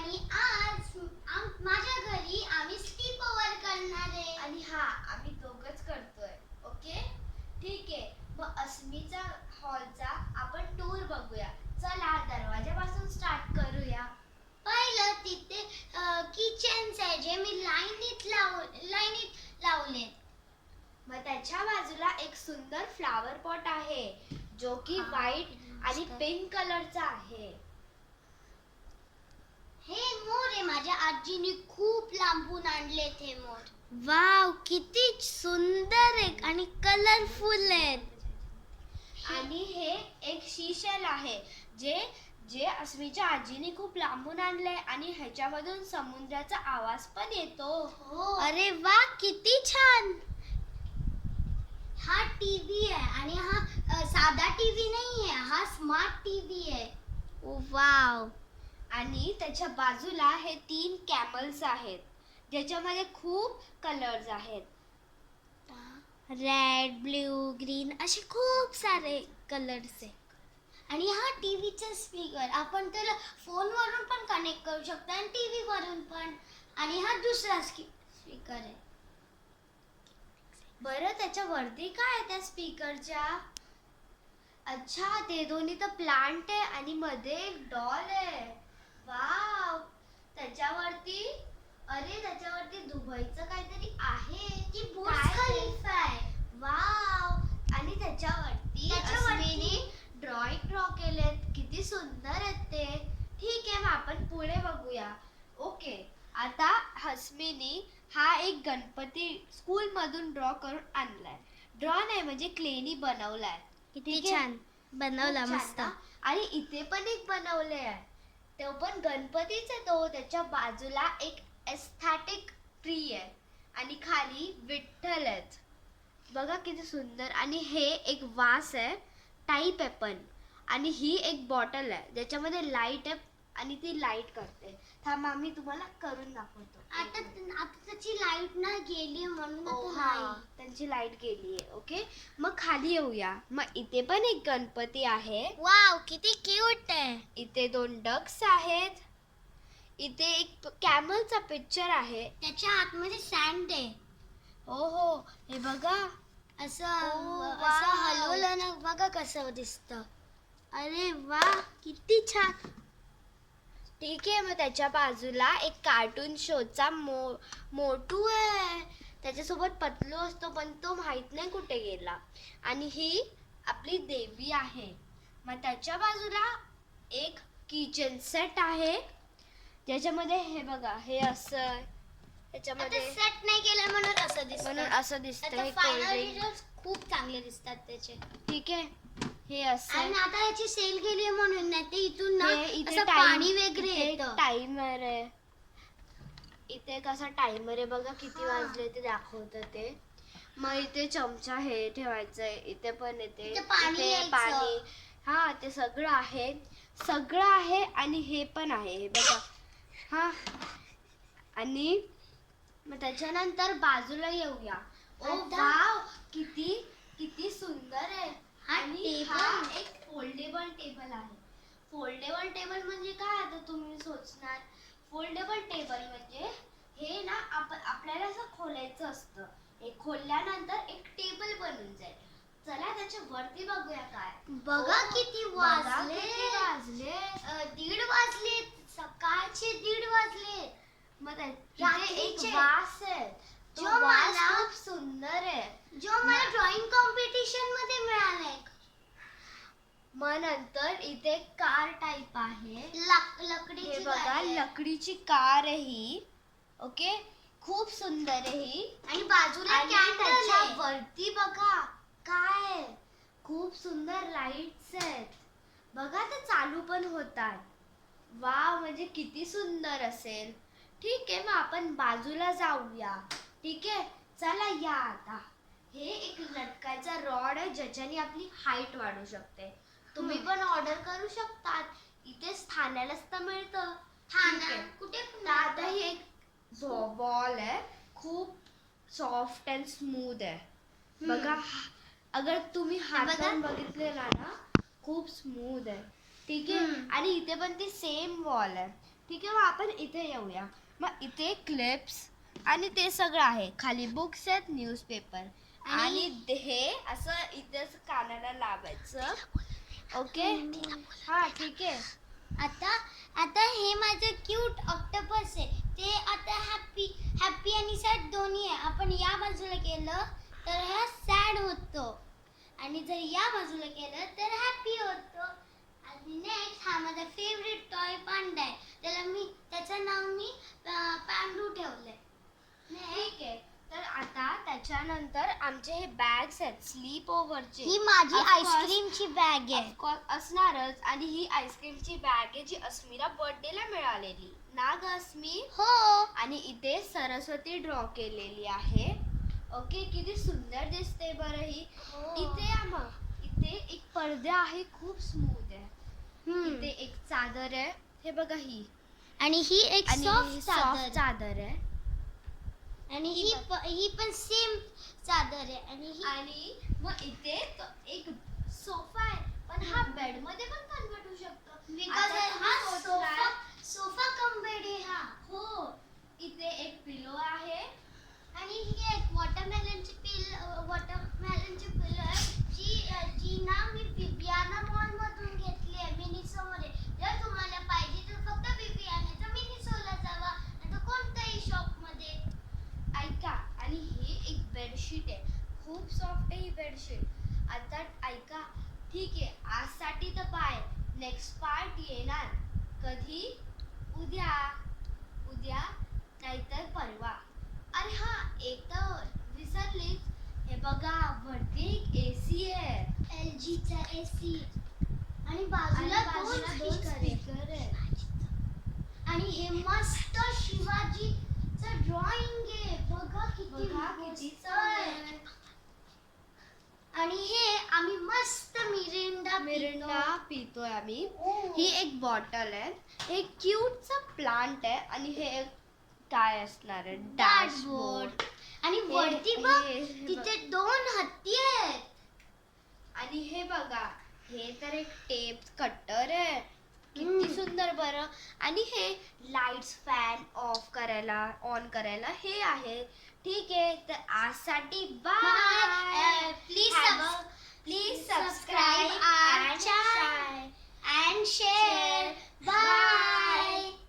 आणि आज माझ्या घरी आम्ही स्लीप ओव्हर करणार आहे. आणि हा आम्ही दोघंच करतोय. ओके ठीक आहे. मग अस्मीचा हॉलचा आपण टूर बघूया. चला दरवाजापासून स्टार्ट करूया. पहिलं तिथे किचन्स आहे जे मी लाईनीत लावले. मग त्याच्या बाजूला एक सुंदर फ्लावर पॉट आहे जो की व्हाईट आणि पिंक कलरचा आहे. हे मोर आहे, माझ्या आजीने खूप लांबून आणलेत हे मोर. वाव, किती सुंदर आहे आणि कलरफुल आहेत. आणि हे एक शीशेल आहे जे अस्मीच्या आजीने खूप लांबून आणलंय आणि ह्याच्यामधून समुद्राचा आवाज पण येतो. अरे वा, किती छान. हा टीव्ही आहे आणि हा साधा टीव्ही नाहीये, हा स्मार्ट टीव्ही आहे. वाव. आणि त्याच्या बाजूला हे 3 कॅमल्स आहेत ज्याच्यामध्ये खूप कलर्स आहेत. रेड, ब्ल्यू, ग्रीन असे खूप सारे कलर्स आहे. आणि हा टीव्हीचा स्पीकर, आपण त्याला फोनवरून पण कनेक्ट करू शकतो आणि टीव्ही वरून पण. आणि हा दुसरा स्पीकर आहे. बरं, त्याच्या वरती काय आहे त्या स्पीकरच्या? अच्छा, ते दोन्ही तर प्लांट आहे आणि मध्ये एक डॉल आहे. वाव. त्याच्यावरती दुबईचं काहीतरी आहे ती बुर्ज खलिफा आहे. वाव. आणि त्याच्यावरती ड्रॉइंग ड्रॉ केलेत. किती सुंदर आहेत ते. ठीक आहे, मग आपण पुढे बघूया. ओके, आता हस्मीनी हा एक गणपती स्कूल मधून ड्रॉ करून आणलाय. ड्रॉ नाही म्हणजे क्लेनी बनवलाय. किती छान बनवला, मस्त. आणि इथे पण एक बनवले आहे, तो पण गणपतीच आहे. तो त्याच्या बाजूला एक एस्थेटिक ट्री आहे आणि खाली विठ्ठल आहेत. बघा किती सुंदर. आणि हे एक वास आहे, टाईप आहे पण. आणि ही एक बॉटल आहे ज्याच्यामध्ये लाईट आहे आणि ती लाईट करते. थांब, आम्ही तुम्हाला करून दाखवतो. आता त्याची लाईट ना गेली म्हणून त्यांची लाईट गेली आहे. ओके, मग खाली येऊया. मग इथे पण एक गणपती आहे. वाव, किती क्यूट आहे. इथे 2 डक्स आहेत. इथे एक कॅमलचा पिक्चर आहे. त्याच्या आतमध्ये सँड आहे. हो, हे बघा. असं वाव. हलवलं ना, बघा कसं दिसतं. अरे वा, किती छान. ठीक आहे, मग त्याच्या बाजूला एक कार्टून शोचा मोटू आहे. त्याच्यासोबत पतलू असतो पण तो माहित नाही कुठे गेला. आणि ही आपली देवी आहे. मग त्याच्या बाजूला एक किचन सेट आहे ज्याच्यामध्ये हे बघा, हे असं त्याच्यामध्ये सेट नाही केलं म्हणून असं दिसतं. खूप चांगले दिसतात त्याचे. ठीक आहे, हे असं. आणि आता याची सेल गेली म्हणून नाही ते इथून ना इथे पाणी वगैरे येतं. टाइमर आहे. इथे कसा टाइमर आहे बघा, किती वाजले ते दाखवतं ते. मग इथे चमचा हे ठेवायचंय. इथे पण येते पाणी. हा, ते सगळं आहे आणि हे पण आहे, हे बघा. हा, आणि मग त्याच्यानंतर बाजूला येऊया. ओ वाव, किती सुंदर आहे. आणि हा एक फोल्डेबल टेबल आहे. फोल्डेबल टेबल म्हणजे काय? आता तुम्ही सोचणार, फोल्डेबल टेबल म्हणजे हे ना आपल्याला असं खोलायचं असतं. हे खोलल्यानंतर एक टेबल बनून जाईल. चला त्याच्या वरती बघूया काय. बघा किती वाजले. 1:30 वाजले. सकाळचे 1:30 वाजले. मग इथे एक वास आहे, जो मला खूप सुंदर आहे, जो मला ड्रॉइंग कॉम्पिटिशन मध्ये मिळालाय. मग नंतर इथे कार टाईप आहे. लकडीची. हे बघा, लकडीची कार आहे ही. ओके, खूप सुंदर आहे ही. आणि बाजूला त्याच्या वरती बघा काय, खूप सुंदर लाईट्स आहेत. बघा, ते चालू पण होतात. वाव, म्हणजे किती सुंदर असेल. ठीक आहे, मग आपण बाजूला जाऊया. ठीक आहे, चला या आता. हे एक लटकायचा रॉड आहे ज्याच्याने आपली हाईट वाढू शकते. तुम्ही पण ऑर्डर करू शकतात. इथे ठाण्यालाच तर मिळतं. कुठे? आता ही एक बॉल आहे, खूप सॉफ्ट अँड स्मूथ आहे. बघा, अगर तुम्ही हाताने बघितलेला ना, खूप स्मूथ आहे. ठीक आहे, आणि इथे पण ती सेम बॉल आहे. ठीक आहे, मग आपण इथे येऊया. मग इथे क्लिप्स आणि ते सगळं आहे. खाली बुक्स आहेत, न्यूजपेपर आणि हे असं इथेच कानाला लावायचं. ओके, हा ठीक आहे. आता आता हे माझं क्यूट ऑक्टोपस आहे. ते आता हॅपी आणि सॅड दोन्ही आहे. आपण या बाजूला केलं तर हा सॅड होतो आणि जर या बाजूला केलं तर हॅपी होतो. आणि नेक्स्ट हा माझा फेवरेट टॉय पांडा आहे. त्याचं नाव मी पांडू ठेवलंय. ठीक आहे, तर आता त्याच्यानंतर आमचे हे बॅग्स आहेत स्लीप ओव्हरचे. ही माझी Of course- आईस्क्रीमची बॅग आहे. ऑफकोर्स असणारच. आणि ही आईस्क्रीमची बॅग आहे जी अस्मीला बर्थडेला मिळालेली ना ग अस्मी. हो. आणि इथे सरस्वती ड्रॉ केलेली आहे. ओके, किती सुंदर दिसते बरं ही. इथे मग इथे एक पडदे आहे, खूप स्मूथ आहे. इथे एक चादर आहे, हे बघा ही. आणि ही एक आणि सॉफ्ट सॉफ्ट चादर आहे. आणि ही पण सेम चादर आहे. आणि मग इथे एक सोफा आहे, पण हा बेड मध्ये पण कन्वर्ट होऊ शकतो. बिकॉज आता हा तुम्ही सोचणार, सोफा कम बेड आहे हा. हो, इथे एक पिलो आहे. आणि ही एक वॉटरमेलनची पिलो आहे जी ना मी बिबियाना मॉल मधून घेतली आहे मिनिसो मध्ये. जर तुम्हाला पाहिजे तर फक्त बिबियानाच्या मिनिसोला जावा नाही तर कोणत्याही शॉप मध्ये. ऐका, आणि ही एक बेडशीट आहे, खूप सॉफ्ट आहे ही बेडशीट. आता ऐका, ठीक आहे, आजसाठी तर बाय. नेक्स्ट पार्ट येणार कधी? उद्या नाहीतर परवा. अरे हा, एक तर विसरलीच, हे बघा वरती एक एसी आहे, LG चा एसी. आणि बाजूला दोन स्पीकर आहे. आणि हे मस्त शिवाजीचं ड्रॉइंग आहे. बघा किती मस्त आहे. आणि हे आम्ही मस्त मिरिंडा पितोय आम्ही. ही एक बॉटल आहे, हे क्यूटचं प्लांट आहे. आणि हे एक काय असणार आहे, डॅशबोर्ड. आणि वरती बघ तिथे 2 हत्ती आहेत. आणि हे बघा, हे तर एक टेप कटर आहे, किती सुंदर बरं. आणि हे लाईट्स फॅन ऑफ करायला ऑन करायला हे आहे. ठीक आहे, तर आजसाठी bye. Please subscribe our channel and share. Bye.